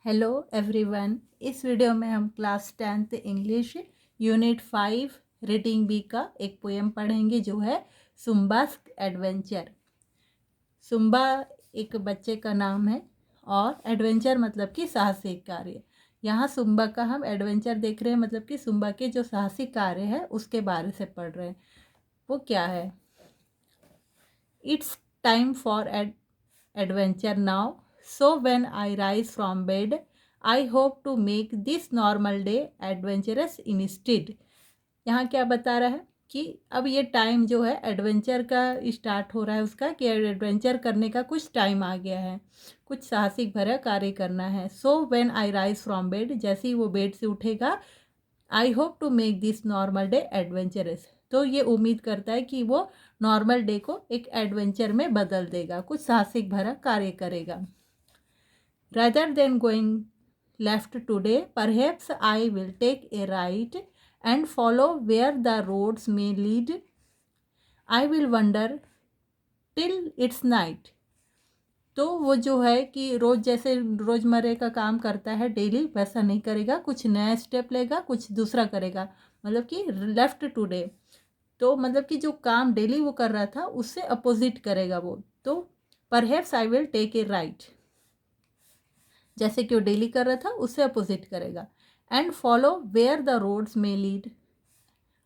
Hello everyone. इस video में हम class 10th English unit 5 reading B का एक पोएम पढ़ेंगे जो है सुम्बास एडवेंचर। सुम्बा एक बच्चे का नाम है और एडवेंचर मतलब कि साहसिक कार्य। यहाँ सुम्बा का हम एडवेंचर देख रहे हैं, मतलब कि सुम्बा के जो साहसिक कार्य है उसके बारे से पढ़ रहे हैं। वो क्या है? It's time for adventure now. So when I rise from bed, I hope to make this normal day adventurous instead. यहाँ क्या बता रहा है कि अब ये टाइम जो है एडवेंचर का स्टार्ट हो रहा है उसका, कि एडवेंचर करने का कुछ टाइम आ गया है, कुछ साहसिक भरा कार्य करना है। So when I rise from bed, जैसे ही वो बेड से उठेगा, I hope to make this normal day adventurous, तो ये उम्मीद करता है कि वो नॉर्मल डे को एक एडवेंचर में बदल देगा, कुछ साहसिक भरा कार्य करेगा। Rather than going left today, perhaps I will take a right and follow where the roads may lead. I will wander till it's night. तो वो जो है कि रोज़ जैसे रोज़मर्रे का काम करता है डेली, वैसा नहीं करेगा, कुछ नया स्टेप लेगा, कुछ दूसरा करेगा। मतलब कि लेफ्ट टुडे, तो मतलब कि जो काम डेली वो कर रहा था उससे अपोजिट करेगा वो। तो perhaps I will take a right, जैसे कि वो डेली कर रहा था उससे अपोजिट करेगा। And follow where the roads may lead,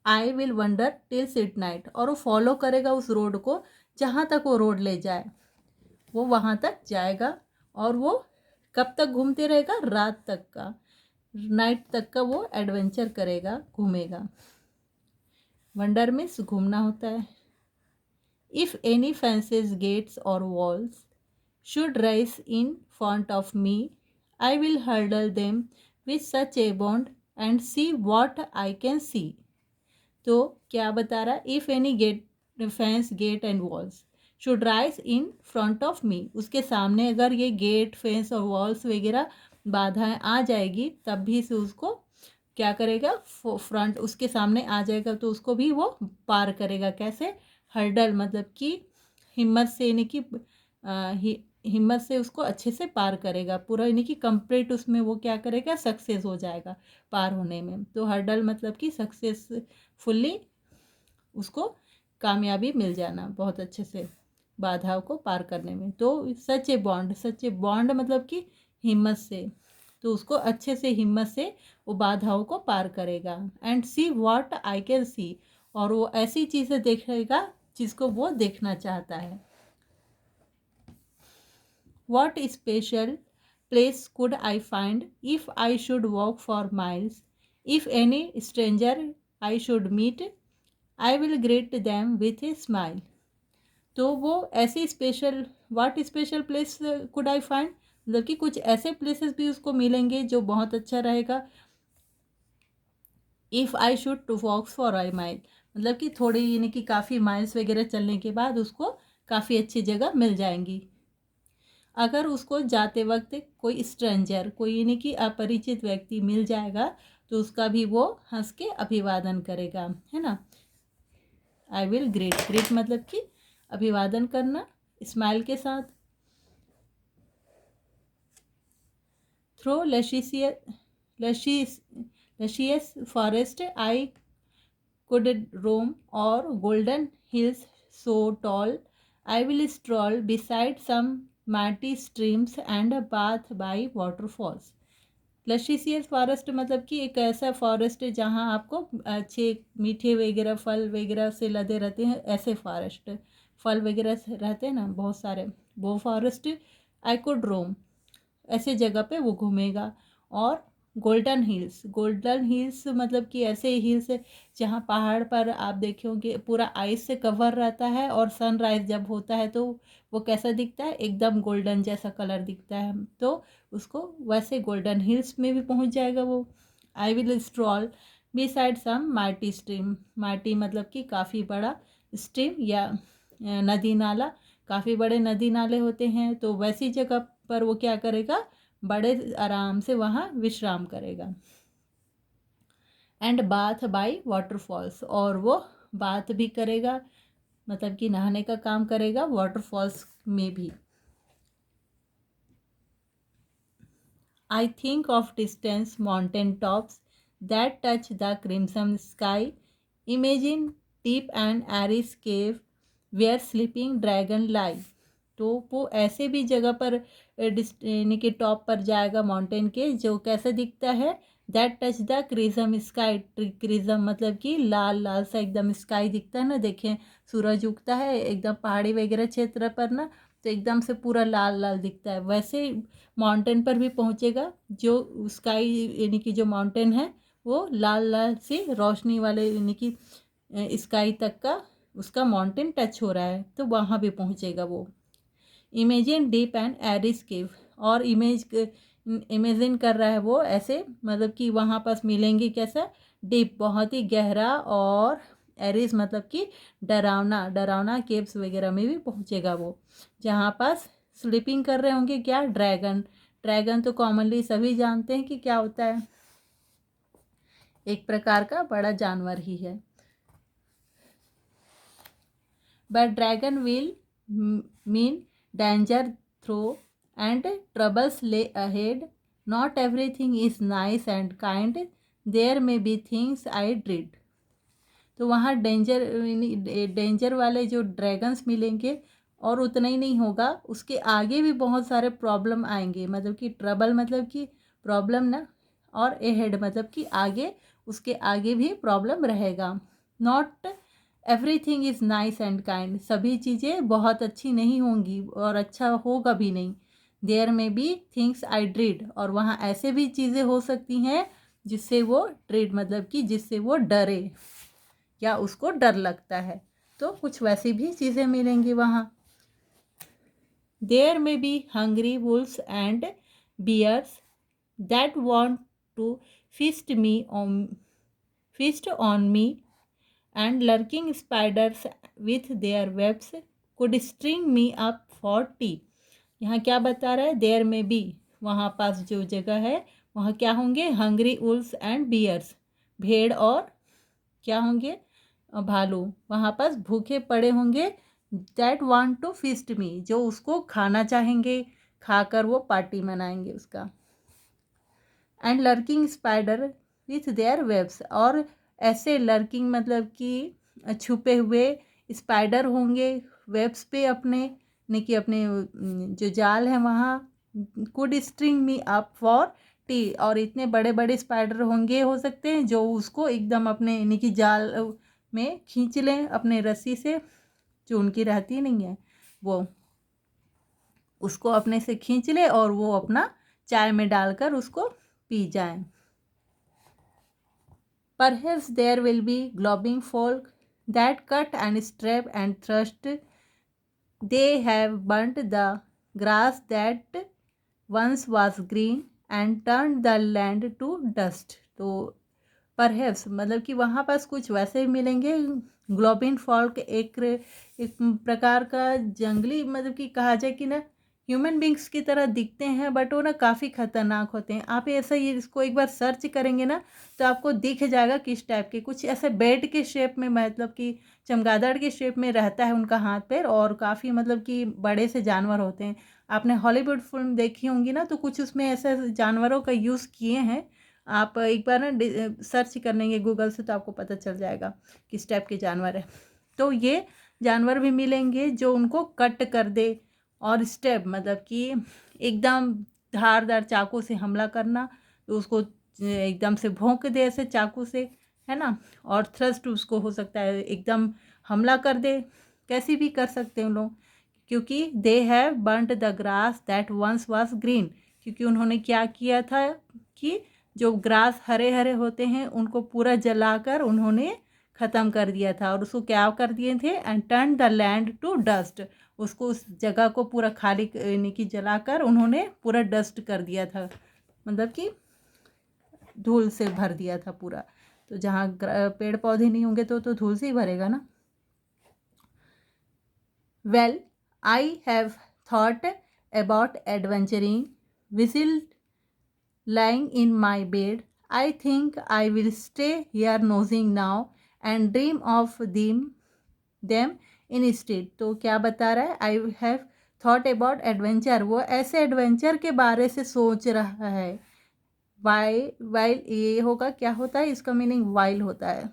I will wander till it night, और वो फॉलो करेगा उस रोड को, जहाँ तक वो रोड ले जाए वो वहाँ तक जाएगा। और वो कब तक घूमते रहेगा? रात तक का, नाइट तक का वो एडवेंचर करेगा, घूमेगा। वंडर मीन्स घूमना होता है। इफ़ एनी फेंसेस गेट्स और walls should rise in front of me, I will hurdle them with such a bound and see what I can see. तो क्या बता रहा है? If any gate fence gate and walls should rise in front of me, उसके सामने अगर ये gate fence और वॉल्स वगैरह बाधाएं आ जाएगी, तब भी से उसको क्या करेगा? फ्रंट उसके सामने आ जाएगा तो उसको भी वो पार करेगा। कैसे? हर्डल मतलब कि हिम्मत से, यानी कि हिम्मत से उसको अच्छे से पार करेगा पूरा, यानी कि कंप्लीट उसमें वो क्या करेगा? सक्सेस हो जाएगा पार होने में। तो हर्डल मतलब कि सक्सेसफुली उसको कामयाबी मिल जाना, बहुत अच्छे से बाधाओं को पार करने में। तो सच a bond, such a bond मतलब कि हिम्मत से, तो उसको अच्छे से हिम्मत से वो बाधाओं को पार करेगा। And see what I can सी, और वो ऐसी चीज़ें देखेगा जिसको वो देखना चाहता है। What special place could I find if I should walk for miles, if any stranger I should meet, I will greet them with a smile. तो वो ऐसी special, what special place could I find, मतलब कि कुछ ऐसे places भी उसको मिलेंगे जो बहुत अच्छा रहेगा। If I should to walks for I mile, मतलब कि थोड़ी, यानी कि काफ़ी माइल्स वगैरह चलने के बाद उसको काफ़ी अच्छी जगह मिल जाएंगी। अगर उसको जाते वक्त कोई स्ट्रेंजर, कोई यानी कि अपरिचित व्यक्ति मिल जाएगा, तो उसका भी वो हंस के अभिवादन करेगा, है ना। आई विल ग्रीट, ग्रीट मतलब कि अभिवादन करना स्माइल के साथ। Through luscious forest I could roam, और golden hills so tall, I will stroll beside some mighty streams and bath by waterfalls। Luscious forest मतलब कि एक ऐसा फॉरेस्ट है जहाँ आपको अच्छे मीठे वगैरह फल वगैरह से लदे रहते हैं, ऐसे फॉरेस्ट, फल वगैरह रहते हैं ना बहुत सारे, वो फॉरेस्ट आई कुड रोम, ऐसे जगह पे वो घूमेगा। और गोल्डन हिल्स, गोल्डन हिल्स मतलब कि ऐसे हिल्स जहाँ पहाड़ पर आप देखोगे पूरा आइस से कवर रहता है, और सनराइज जब होता है तो वो कैसा दिखता है? एकदम गोल्डन जैसा कलर दिखता है, तो उसको वैसे गोल्डन हिल्स में भी पहुँच जाएगा वो। I will stroll beside some muddy stream, muddy मतलब कि काफ़ी बड़ा, स्ट्रीम या नदी नाला, काफ़ी बड़े नदी नाले होते हैं, तो वैसी जगह पर वो क्या करेगा? बड़े आराम से वहाँ विश्राम करेगा। एंड बाथ बाय वाटरफॉल्स, और वो बाथ भी करेगा, मतलब कि नहाने का काम करेगा वाटरफॉल्स में भी। I think of distant mountain tops that touch the crimson sky. Imagine deep and airy cave where sleeping dragon lie. तो वो ऐसे भी जगह पर यानी कि टॉप पर जाएगा माउंटेन के, जो कैसे दिखता है, दैट टच द क्रिजम स्काई। क्रिजम मतलब कि लाल लाल सा एकदम स्काई दिखता है ना, देखें सूरज उगता है एकदम पहाड़ी वगैरह क्षेत्र पर ना, तो एकदम से पूरा लाल लाल दिखता है। वैसे माउंटेन पर भी पहुंचेगा, जो स्काई यानी कि जो माउंटेन है वो लाल लाल सी रोशनी वाले यानी कि स्काई तक का उसका माउंटेन टच हो रहा है, तो वहाँ भी पहुँचेगा वो। इमेजिन डीप एंड एरिस केव, और इमेजिन कर रहा है वो ऐसे, मतलब कि वहाँ पास मिलेंगे कैसा, डीप बहुत ही गहरा, और एरिस मतलब कि डरावना डरावना केव्स वगैरह में भी पहुँचेगा वो, जहाँ पास स्लीपिंग कर रहे होंगे क्या, ड्रैगन। ड्रैगन तो कॉमनली सभी जानते हैं कि क्या होता है, एक प्रकार का बड़ा जानवर ही है। But dragon will mean danger through and troubles lay ahead. Not everything is nice and kind. There may be things I dread. तो वहाँ डेंजर वाले जो ड्रैगन्स मिलेंगे, और उतना ही नहीं होगा, उसके आगे भी बहुत सारे प्रॉब्लम आएंगे, मतलब कि ट्रबल मतलब कि प्रॉब्लम ना, और एहेड मतलब कि आगे, उसके आगे भी प्रॉब्लम रहेगा। Not everything is nice and kind, सभी चीज़ें बहुत अच्छी नहीं होंगी और अच्छा होगा भी नहीं। There may B things I ड्रीड, और वहाँ ऐसे भी चीज़ें हो सकती हैं जिससे वो ड्रीड मतलब कि जिससे वो डरे या उसको डर लगता है, तो कुछ वैसी भी चीज़ें मिलेंगी वहाँ। There may be hungry wolves and bears that want to feast on me, and lurking spiders with their webs could string me up for tea. यहाँ क्या बता रहा है, देयर में बी, वहाँ पास जो जगह है वहाँ क्या होंगे, हंग्री वुल्स एंड बियर्स, भेड़ और क्या होंगे, भालू वहाँ पास भूखे पड़े होंगे। That want to feast me, जो उसको खाना चाहेंगे, खाकर वो पार्टी मनाएंगे उसका। And lurking spider with their webs, और ऐसे लर्किंग मतलब कि छुपे हुए स्पाइडर होंगे वेब्स पे अपने, ने कि अपने जो जाल है वहाँ, could string me up for T, और इतने बड़े बड़े स्पाइडर होंगे, हो सकते हैं जो उसको एकदम अपने यानी कि जाल में खींच लें अपने रस्सी से, जो उनकी रहती नहीं है वो, उसको अपने से खींच ले और वो अपना चाय में डालकर उसको पी जाएं। Perhaps there will be globbing folk that cut and strap and thrust. They have burnt the grass that once was green and turned the land to dust. तो परहैप्स मतलब कि वहाँ पास कुछ वैसे ही मिलेंगे। ग्लोबिन फॉल्क एक प्रकार का जंगली, मतलब कि कहा जाए कि ना ह्यूमन बींग्स की तरह दिखते हैं, बट वो ना काफ़ी खतरनाक होते हैं। आप ऐसा ही इसको एक बार सर्च करेंगे ना तो आपको दिख जाएगा किस टाइप के, कुछ ऐसे बेड के शेप में, मतलब कि चमगादड़ के शेप में रहता है उनका हाथ पैर, और काफ़ी मतलब कि बड़े से जानवर होते हैं। आपने हॉलीवुड फिल्म देखी होंगी ना, तो कुछ उसमें ऐसे जानवरों का यूज़ किए हैं। आप एक बार ना सर्च कर लेंगे गूगल से तो आपको पता चल जाएगा किस टाइप के जानवर है। तो ये जानवर भी मिलेंगे जो उनको कट कर दे, और स्टेप मतलब कि एकदम धारदार चाकू से हमला करना, तो उसको एकदम से भोंक दे ऐसे चाकू से, है ना। और थ्रस्ट उसको हो सकता है एकदम हमला कर दे, कैसी भी कर सकते हैं लोग, क्योंकि they have burnt the grass that once was green, क्योंकि उन्होंने क्या किया था कि जो ग्रास हरे हरे होते हैं उनको पूरा जलाकर उन्होंने ख़त्म कर दिया था, और उसको क्या कर दिए थे, and turn the land to dust, उसको उस जगह को पूरा खाली यानी कि जलाकर उन्होंने पूरा डस्ट कर दिया था, मतलब कि धूल से भर दिया था पूरा। तो जहाँ पेड़ पौधे नहीं होंगे तो धूल से ही भरेगा ना। Well I have thought about adventuring, vigil lying in my bed. I think I will stay here nosing now and dream of them instead. तो क्या बता रहा है, I have thought about adventure, वो ऐसे एडवेंचर के बारे से सोच रहा है। वाइल ये होगा, क्या होता है इसका मीनिंग, वाइल होता है।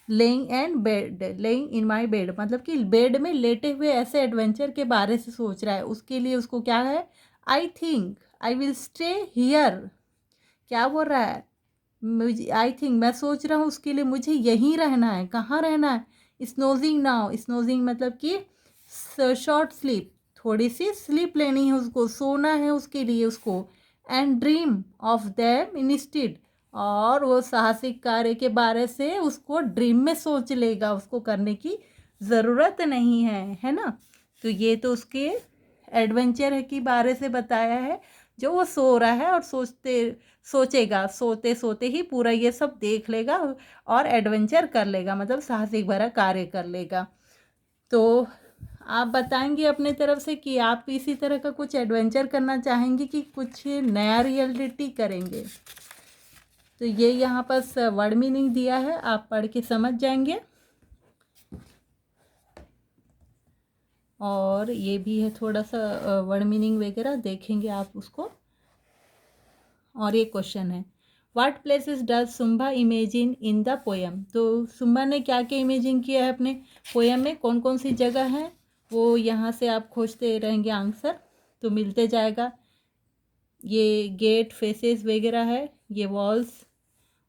Laying and bed, laying in my bed मतलब कि बेड में लेटे हुए ऐसे एडवेंचर के बारे से सोच रहा है। उसके लिए उसको क्या है, I think I will stay here, क्या बोल रहा है, मुझे आई थिंक मैं सोच रहा हूँ उसके लिए मुझे यहीं रहना है। कहाँ रहना है, स्नोजिंग नाउ, स्नोजिंग मतलब कि शॉर्ट स्लीप, थोड़ी सी स्लीप लेनी है उसको, सोना है उसके लिए उसको। And dream of them instead, और वो साहसिक कार्य के बारे से उसको ड्रीम में सोच लेगा, उसको करने की ज़रूरत नहीं है ना। तो ये तो उसके एडवेंचर की बारे से बताया है, जो वो सो रहा है और सोचेगा, सोते सोते ही पूरा ये सब देख लेगा और एडवेंचर कर लेगा, मतलब साहसिक भरा कार्य कर लेगा। तो आप बताएंगे अपने तरफ से कि आप इसी तरह का कुछ एडवेंचर करना चाहेंगे कि कुछ नया रियलिटी करेंगे। तो ये यहाँ पर वर्ड मीनिंग दिया है, आप पढ़ के समझ जाएंगे। और ये भी है थोड़ा सा वर्ड मीनिंग वगैरह देखेंगे आप उसको। और ये क्वेश्चन है, what places does zumba imagine in the poem. तो सुम्बा ने क्या क्या इमेजिन किया है अपने पोएम में, कौन कौन सी जगह है, वो यहाँ से आप खोजते रहेंगे आंसर तो मिलते जाएगा। ये गेट, फेसेस वगैरह है, ये वॉल्स,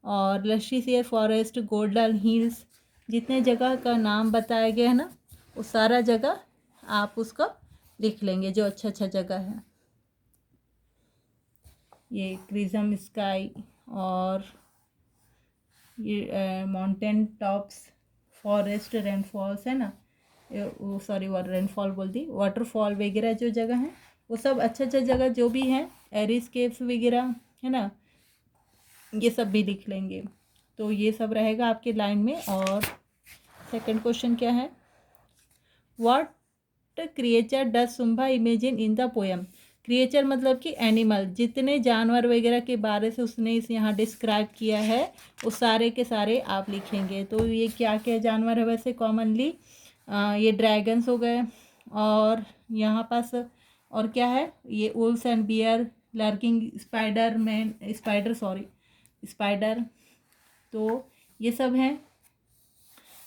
और लशी सी फॉरेस्ट, गोल्डन हिल्स, जितने जगह का नाम बताया गया है ना, वो सारा जगह आप उसका लिख लेंगे जो अच्छा अच्छा जगह है। ये क्रिज्म स्काई, और ये माउंटेन टॉप्स, फॉरेस्ट, रेनफॉल्स है ना, वो सॉरी रेनफॉल बोल दी, वाटरफॉल वगैरह जो जगह हैं वो सब अच्छा अच्छा जगह जो भी हैं, एरिस केव्स वगैरह है ना, ये सब भी लिख लेंगे। तो ये सब रहेगा आपके लाइन में। और सेकंड क्वेश्चन क्या है, what creature does zumba imagine in the poem. Creature मतलब कि एनिमल, जितने जानवर वगैरह के बारे से उसने इस यहाँ डिस्क्राइब किया है वो सारे के सारे आप लिखेंगे। तो ये क्या क्या जानवर है वैसे कॉमनली, ये ड्रैगन्स हो गए, और यहाँ पास और क्या है, ये wolves and bear, lurking spider man, spider, तो ये सब हैं,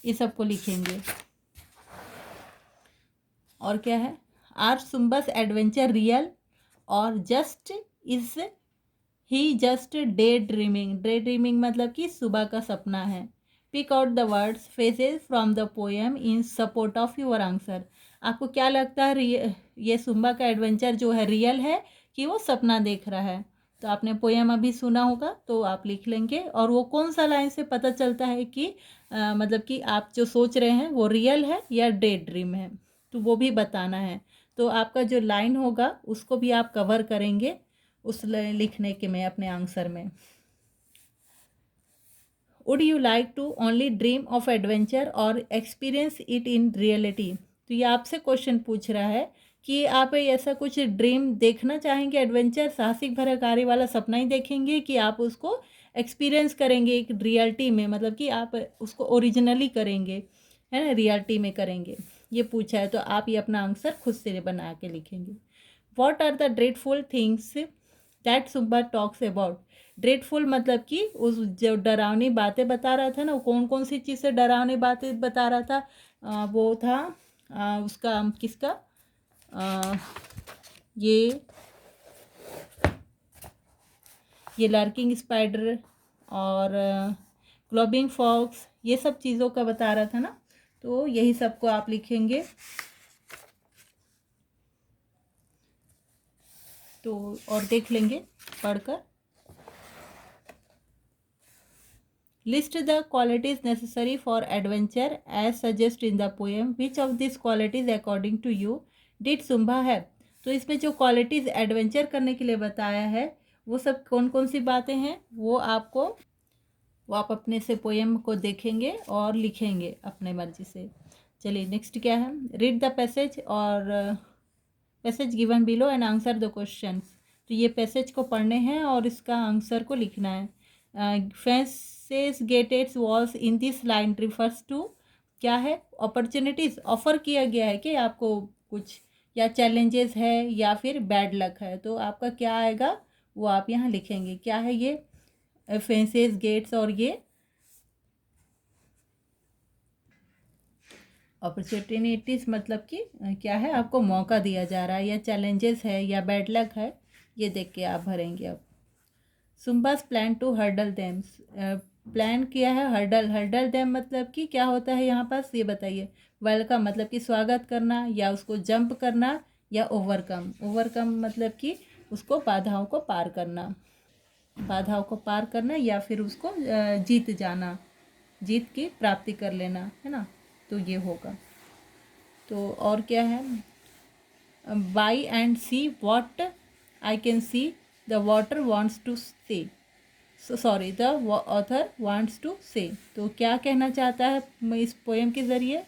ये सबको लिखेंगे। और क्या है, आर सुम्बस एडवेंचर रियल और just is he just day dreaming, day dreaming मतलब कि सुबह का सपना है। Pick out the words phrases from the poem in support of your answer. आपको क्या लगता है, ये सुम्बा का एडवेंचर जो है रियल है कि वो सपना देख रहा है। तो आपने पोएम अभी सुना होगा तो आप लिख लेंगे, और वो कौन सा लाइन से पता चलता है कि मतलब कि आप जो सोच रहे हैं वो रियल है या डे ड्रीम है, तो वो भी बताना है। तो आपका जो लाइन होगा उसको भी आप कवर करेंगे उस लिखने के में अपने आंसर में। Would you like to only dream of adventure और एक्सपीरियंस इट इन रियलिटी। तो ये आपसे क्वेश्चन पूछ रहा है कि आप ऐसा कुछ ड्रीम देखना चाहेंगे, एडवेंचर साहसिक भरा कार्य वाला सपना ही देखेंगे, कि आप उसको एक्सपीरियंस करेंगे एक रियलिटी में, मतलब कि आप उसको ओरिजिनली करेंगे, है ना, रियलिटी में करेंगे, ये पूछा है। तो आप ये अपना आंसर खुद से बना के लिखेंगे। What are the dreadful things that सुब्बा टॉक्स अबाउट। ड्रेडफुल मतलब कि उस जो डरावनी बातें बता रहा था ना, वो कौन कौन सी चीज़ से डरावनी बातें बता रहा था, वो था उसका किसका, ये लर्किंग स्पाइडर और ग्लोबिंग फॉक्स, ये सब चीज़ों का बता रहा था ना, तो यही सबको आप लिखेंगे। तो और देख लेंगे पढ़कर। List the qualities necessary for adventure as suggest in the poem, which of this qualities according to you did सुम्बा है। तो इसमें जो क्वालिटीज़ एडवेंचर करने के लिए बताया है वो सब कौन कौन सी बातें हैं, वो आप अपने से पोएम को देखेंगे और लिखेंगे अपने मर्जी से। चलिए नेक्स्ट क्या है, रीड द पैसेज और passage given below and answer the questions. तो ये पैसेज को पढ़ने हैं और इसका आंसर को लिखना है। Fences gates walls in this line refers to, क्या है, अपॉर्चुनिटीज़, ऑफर किया गया है कि आपको कुछ, या चैलेंजेस है या फिर बैड लक है, तो आपका क्या आएगा वो आप यहाँ लिखेंगे। क्या है ये? फेंसेस, गेट्स और ये अपॉर्चुनिटीज़, मतलब कि क्या है, आपको मौका दिया जा रहा है, या चैलेंजेस है या बैड लक है, ये देख के आप भरेंगे। अब सुम्बास plan to hurdle them, plan किया है हर्डल, हर्डल देम मतलब कि क्या होता है यहाँ पास, ये बताइए। वेलकम मतलब कि स्वागत करना, या उसको जंप करना, या ओवरकम, ओवरकम मतलब कि उसको बाधाओं को पार करना, बाधाओं को पार करना, या फिर उसको जीत जाना, जीत की प्राप्ति कर लेना, है ना, तो ये होगा। तो और क्या है? By and see what I can see the water wants to say, sorry the author wants to say, तो क्या कहना चाहता है इस पोएम के ज़रिए?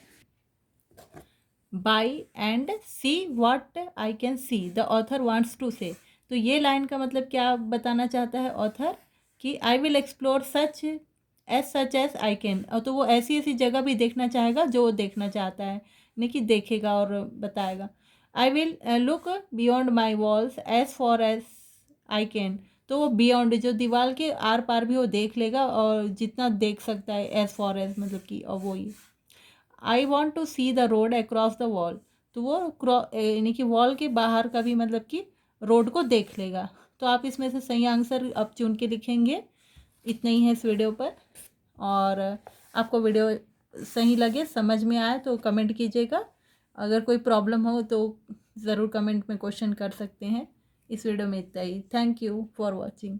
By and see what I can see the author wants to say, तो ये लाइन का मतलब क्या बताना चाहता है ऑथर? कि I will explore such as I can, और तो वो ऐसी ऐसी जगह भी देखना चाहेगा जो वो देखना चाहता है, नहीं कि देखेगा और बताएगा। I will look beyond my walls as for as I can, तो वो बियॉन्ड जो दीवार के आर पार भी वो देख लेगा, और जितना देख सकता है, एज फॉर एज मतलब कि, और वो ही। I want to see the road across the wall, तो वो यानी कि वॉल के बाहर का भी मतलब कि रोड को देख लेगा। तो आप इसमें से सही आंसर अब चुन के लिखेंगे। इतना ही है इस वीडियो पर, और आपको वीडियो सही लगे, समझ में आए तो कमेंट कीजिएगा। अगर कोई प्रॉब्लम हो तो ज़रूर कमेंट में क्वेश्चन कर सकते हैं। इस वीडियो में इतना ही। Thank you for watching.